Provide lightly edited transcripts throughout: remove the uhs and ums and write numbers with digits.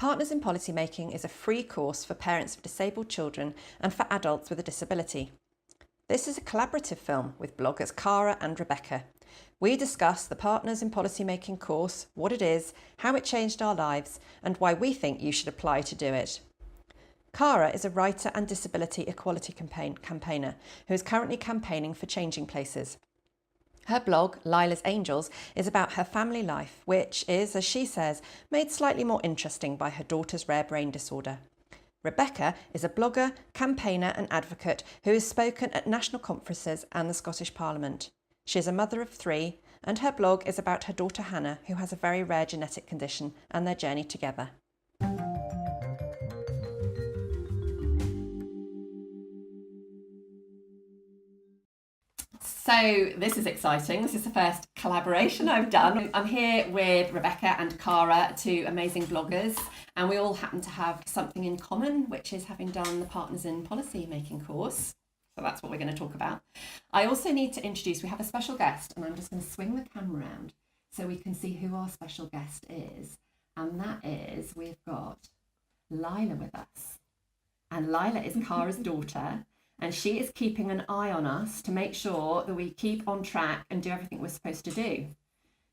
Partners in Policymaking is a free course for parents of disabled children and for adults with a disability. This is a collaborative film with bloggers Cara and Rebecca. We discuss the Partners in Policymaking course, what it is, how it changed our lives, and why we think you should apply to do it. Cara is a writer and disability equality campaigner who is currently campaigning for Changing Places. Her blog, Lila's Angels, is about her family life, which is, as she says, made slightly more interesting by her daughter's rare brain disorder. Rebecca is a blogger, campaigner and advocate who has spoken at national conferences and the Scottish Parliament. She is a mother of 3, and her blog is about her daughter Hannah, who has a very rare genetic condition, and their journey together. So this is exciting. This is the first collaboration I've done. I'm here with Rebecca and Cara, 2 amazing bloggers, and we all happen to have something in common, which is having done the Partners in Policymaking course. So that's what we're going to talk about. I also need to introduce, we have a special guest, and I'm just going to swing the camera around so we can see who our special guest is. And that is, we've got Lila with us. And Lila is Cara's daughter. And she is keeping an eye on us to make sure that we keep on track and do everything we're supposed to do.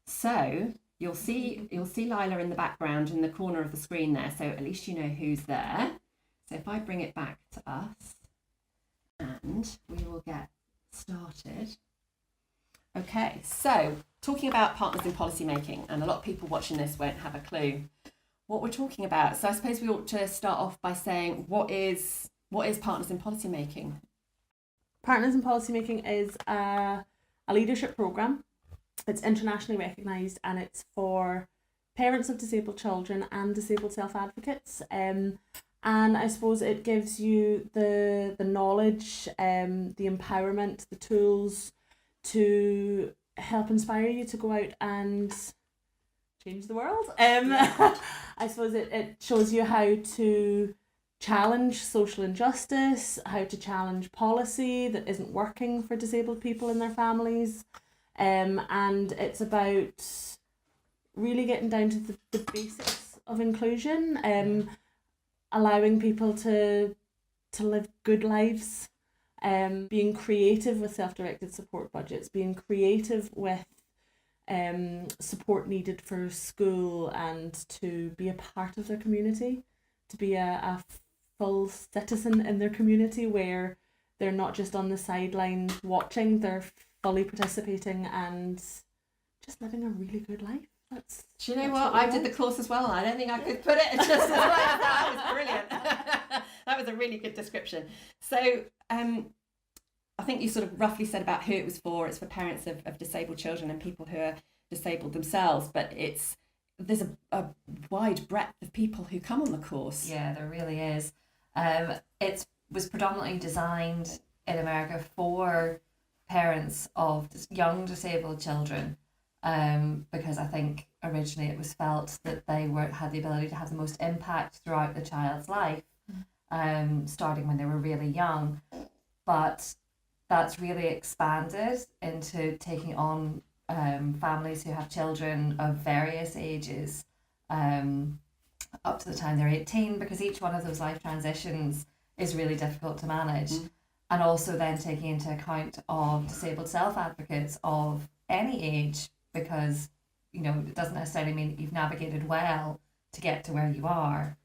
So you'll see Lila in the background in the corner of the screen there. So at least you know who's there. So if I bring it back to us and we will get started. Okay, so talking about Partners in Policymaking, and a lot of people watching this won't have a clue what we're talking about. So I suppose we ought to start off by saying, what is Partners in Policymaking? Partners in Policymaking is a leadership program. It's internationally recognised, and it's for parents of disabled children and disabled self-advocates. And I suppose it gives you the knowledge, the empowerment, the tools to help inspire you to go out and change the world. I suppose it shows you how to challenge social injustice, how to challenge policy that isn't working for disabled people and their families. And it's about really getting down to the basics of inclusion, allowing people to live good lives, being creative with self-directed support budgets, being creative with support needed for school, and to be a part of their community, to be a full citizen in their community, where they're not just on the sidelines watching, they're fully participating and just living a really good life. Do you know what? I did the course as well. I don't think I could put it just as well as that. That was brilliant. That was a really good description. So I think you sort of roughly said about who it was for. It's for parents of disabled children and people who are disabled themselves, but there's a wide breadth of people who come on the course. Yeah, there really is. It was predominantly designed in America for parents of young disabled children, because I think originally it was felt that they had the ability to have the most impact throughout the child's life, starting when they were really young. But that's really expanded into taking on families who have children of various ages, up to the time they're 18, because each one of those life transitions is really difficult to manage. And also then taking into account of disabled self-advocates of any age, because it doesn't necessarily mean that you've navigated well to get to where you are.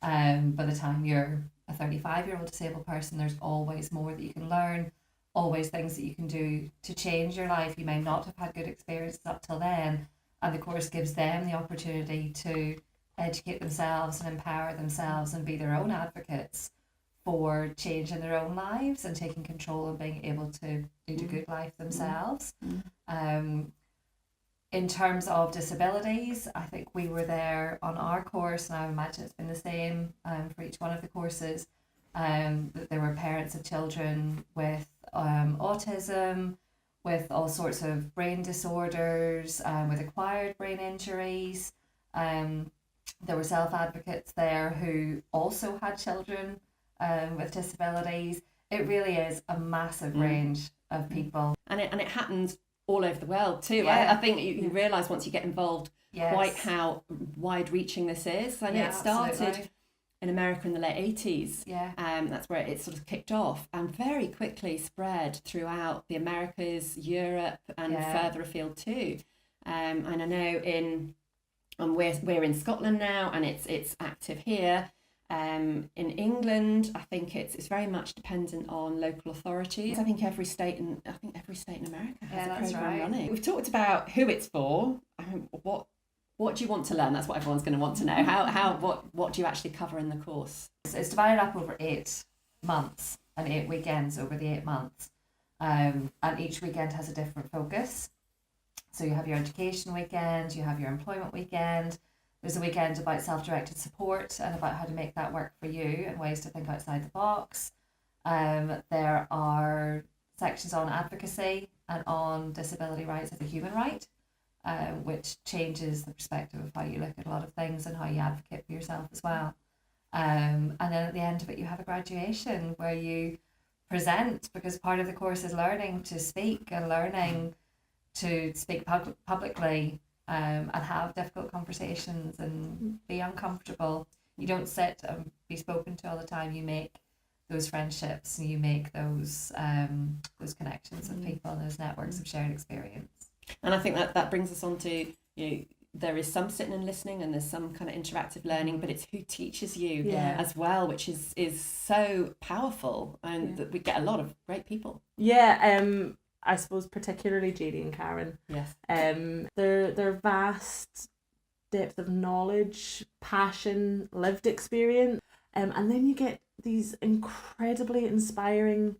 By the time you're a 35-year-old disabled person, there's always more that you can learn, always things that you can do to change your life. You may not have had good experiences up till then, and the course gives them the opportunity to educate themselves and empower themselves and be their own advocates for change in their own lives and taking control and being able to lead a good life themselves. In terms of disabilities, I think we were there on our course, and I imagine it's been the same for each one of the courses, that there were parents of children with autism, with all sorts of brain disorders, with acquired brain injuries. There were self-advocates there who also had children with disabilities. It really is a massive range of people. And it happens all over the world too. Yeah. I think you realise once you get involved quite Yes. how wide-reaching this is. I know Yeah, it started absolutely. in America in the late 80s. Yeah. That's where it sort of kicked off and very quickly spread throughout the Americas, Europe, and further afield too. And I know we're in Scotland now, and it's active here. In England, I think it's very much dependent on local authorities. I think every state in America has a program running. We've talked about who it's for. What do you want to learn? That's what everyone's going to want to know. What do you actually cover in the course? It's divided up over 8 months and 8 weekends over the 8 months. And each weekend has a different focus. So you have your education weekend, you have your employment weekend. There's a weekend about self-directed support and about how to make that work for you and ways to think outside the box. There are sections on advocacy and on disability rights as a human right, which changes the perspective of how you look at a lot of things and how you advocate for yourself as well. And then at the end of it, you have a graduation where you present, because part of the course is learning to speak and learning to speak publicly and have difficult conversations and be uncomfortable. You don't sit and be spoken to all the time. You make those friendships and you make those connections with people and those networks of shared experience. And I think that brings us on to, there is some sitting and listening and there's some kind of interactive learning, but it's who teaches you as well, which is so powerful, and that we get a lot of great people. I suppose particularly JD and Karen. Yes. Their vast depth of knowledge, passion, lived experience, and then you get these incredibly inspiring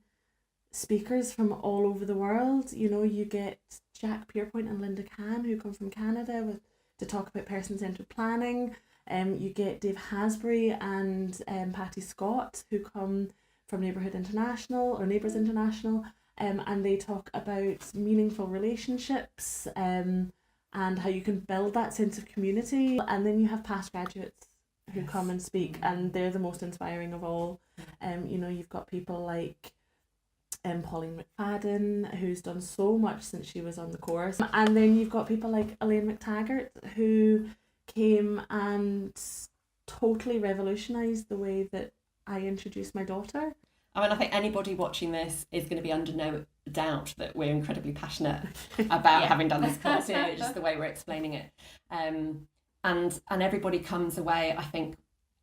speakers from all over the world. You get Jack Pierpoint and Linda Cann, who come from Canada to talk about person-centered planning. You get Dave Hasbury and Patty Scott, who come from Neighbours International, and they talk about meaningful relationships and how you can build that sense of community. And then you have past graduates who come and speak, and they're the most inspiring of all. You've got people like Pauline McFadden, who's done so much since she was on the course. And then you've got people like Elaine McTaggart, who came and totally revolutionised the way that I introduced my daughter. I think anybody watching this is going to be under no doubt that we're incredibly passionate about having done this course, just the way we're explaining it. And everybody comes away, I think,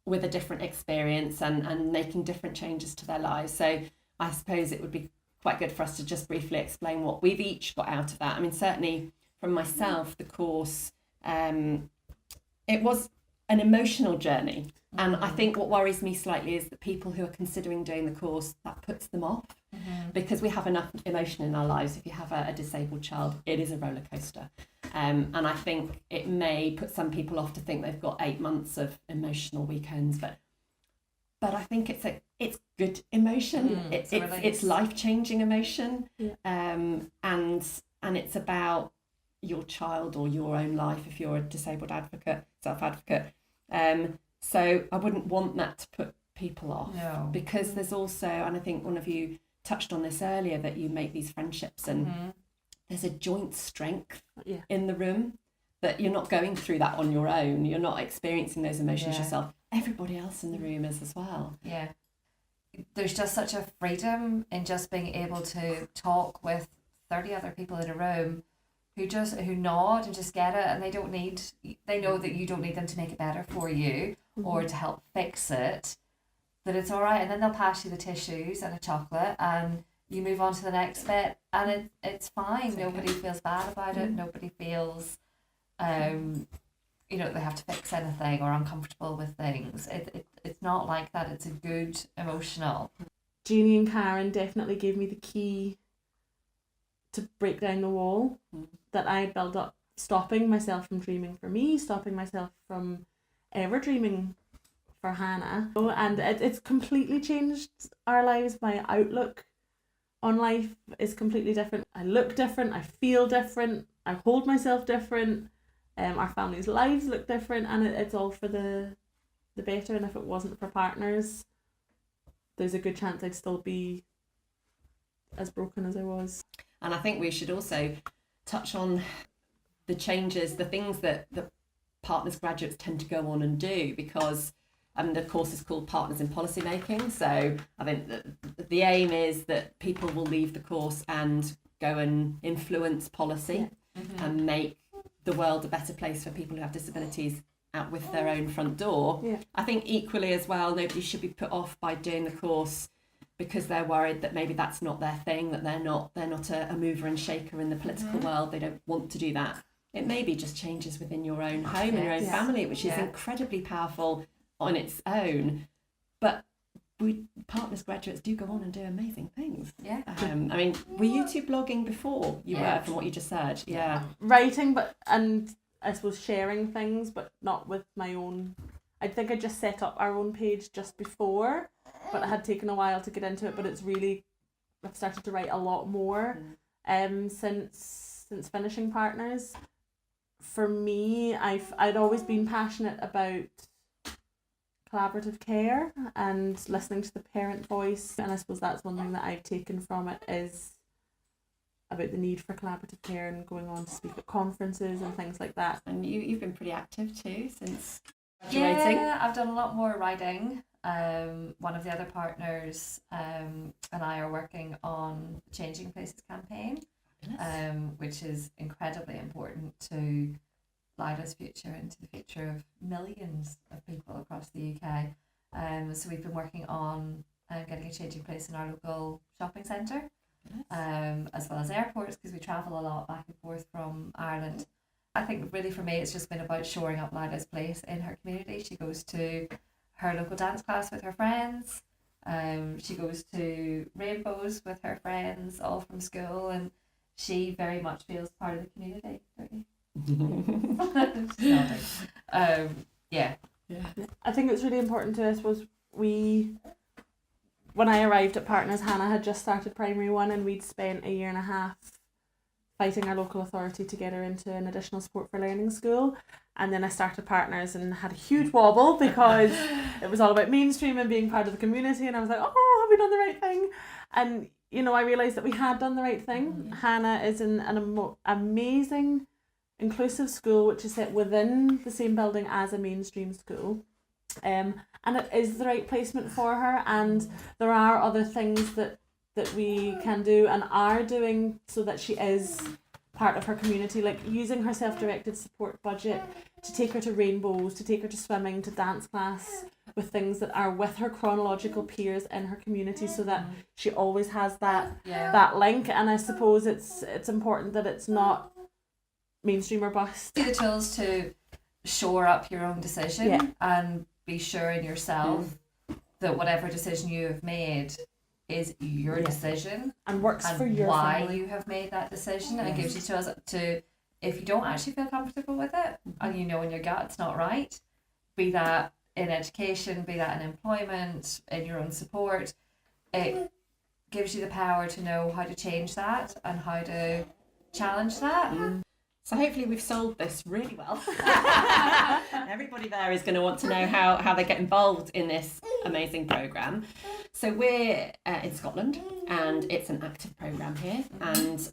with a different experience and making different changes to their lives. So I suppose it would be quite good for us to just briefly explain what we've each got out of that. Certainly from myself, the course, it was an emotional journey. And I think what worries me slightly is that people who are considering doing the course, that puts them off, because we have enough emotion in our lives. If you have a disabled child, it is a roller coaster. And I think it may put some people off to think they've got 8 months of emotional weekends, but I think it's good emotion. It's life-changing emotion. And it's about your child or your own life if you're a disabled self-advocate. So I wouldn't want that to put people off. No. Because there's also, and I think one of you touched on this earlier, that you make these friendships and there's a joint strength in the room, that you're not going through that on your own. You're not experiencing those emotions yourself. Everybody else in the room is as well. Yeah. There's just such a freedom in just being able to talk with 30 other people in a room who nod and just get it, and they know that you don't need them to make it better for you or to help fix it, that it's all right, and then they'll pass you the tissues and a chocolate and you move on to the next bit, and it's fine. Nobody feels bad about it. Nobody feels they have to fix anything or uncomfortable with things. It's not like that. It's a good emotional. Jeannie and Karen definitely gave me the key to break down the wall that I built up, stopping myself from dreaming for me, stopping myself from ever dreaming for Hannah. And it's completely changed our lives. My outlook on life is completely different. I look different, I feel different, I hold myself different, our family's lives look different, and it's all for the better. And if it wasn't for partners, there's a good chance I'd still be as broken as I was. And I think we should also touch on the changes, the things that partners graduates tend to go on and do, because the course is called Partners in Policymaking. So I think the aim is that people will leave the course and go and influence policy and make the world a better place for people who have disabilities out with their own front door. Yeah. I think equally as well, nobody should be put off by doing the course because they're worried that maybe that's not their thing, that they're not a mover and shaker in the political world. They don't want to do that. It maybe just changes within your own home and your own family, which is incredibly powerful on its own. But partners graduates do go on and do amazing things. Yeah. I mean, were you two blogging before you were, from what you just said? Yeah. Writing, and I suppose sharing things, but not with my own. I think I just set up our own page just before, but it had taken a while to get into it. But it's really, I've started to write a lot more since finishing Partners. For me, I'd always been passionate about collaborative care and listening to the parent voice, and I suppose that's one thing that I've taken from it is about the need for collaborative care and going on to speak at conferences and things like that. And you've been pretty active too since graduating. Yeah, I've done a lot more writing. One of the other partners and I are working on the Changing Places campaign, which is incredibly important to Lida's future and to the future of millions of people across the UK. So we've been working on getting a changing place in our local shopping centre, as well as airports, because we travel a lot back and forth from Ireland. I think really for me it's just been about shoring up Lida's place in her community. She goes to her local dance class with her friends. She goes to rainbows with her friends, all from school, and she very much feels part of the community, don't you? Yeah. I think it's really important to us was when I arrived at Partners, Hannah had just started primary one, and we'd spent a year and a half fighting our local authority to get her into an additional support for learning school. And then I started Partners and had a huge wobble because it was all about mainstream and being part of the community, and I was like, oh, have we done the right thing? And I realised that we had done the right thing. Hannah is in an amazing inclusive school which is set within the same building as a mainstream school, and it is the right placement for her, and there are other things that we can do and are doing so that she is part of her community, like using her self-directed support budget to take her to rainbows, to take her to swimming, to dance class, with things that are with her chronological peers in her community, so that she always has that link. And I suppose it's important that it's not mainstream or bust. The tools to shore up your own decision and be sure in yourself that whatever decision you have made is your decision and works for your why family. You have made that decision, and it gives you tools to, if you don't actually feel comfortable with it and you know in your gut it's not right, be that in education, be that in employment, in your own support, it gives you the power to know how to change that and how to challenge that. So hopefully we've solved this really well. Everybody there is going to want to know how they get involved in this amazing programme. So we're in Scotland, and it's an active programme here. And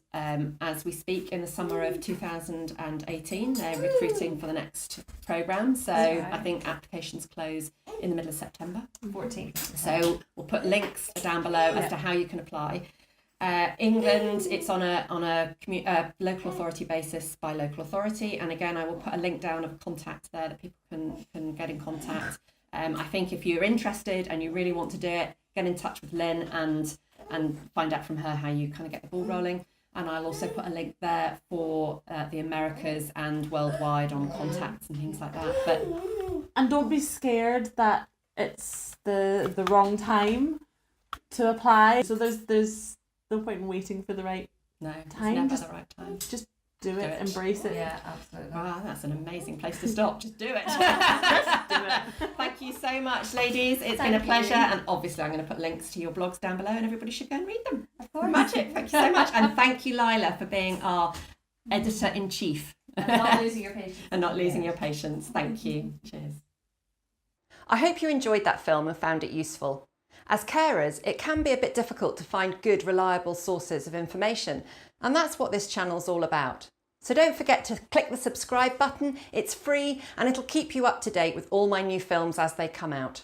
as we speak, in the summer of 2018, they're recruiting for the next programme. So I think applications close in the middle of September. 14th. So we'll put links down below as to how you can apply. England, it's on a local authority basis by local authority, and again I will put a link down of contact there that people can get in contact. I think if you're interested and you really want to do it, get in touch with Lynn and find out from her how you kind of get the ball rolling. And I'll also put a link there for the Americas and worldwide on contacts and things like that. And don't be scared that it's the wrong time to apply. So there's no point in waiting for the right time. It's never the right time. Just do it, embrace it. Yeah, absolutely. Wow, that's an amazing place to stop. Just do it. Just do it. Thank you so much, ladies. It's been a pleasure. And obviously I'm going to put links to your blogs down below, and everybody should go and read them. Of course. Magic. Thank you so much. And thank you, Lila, for being our editor-in-chief. And not losing your patience. And not losing your patience. Thank you. Cheers. I hope you enjoyed that film and found it useful. As carers, it can be a bit difficult to find good, reliable sources of information, and that's what this channel's all about. So don't forget to click the subscribe button, it's free and it'll keep you up to date with all my new films as they come out.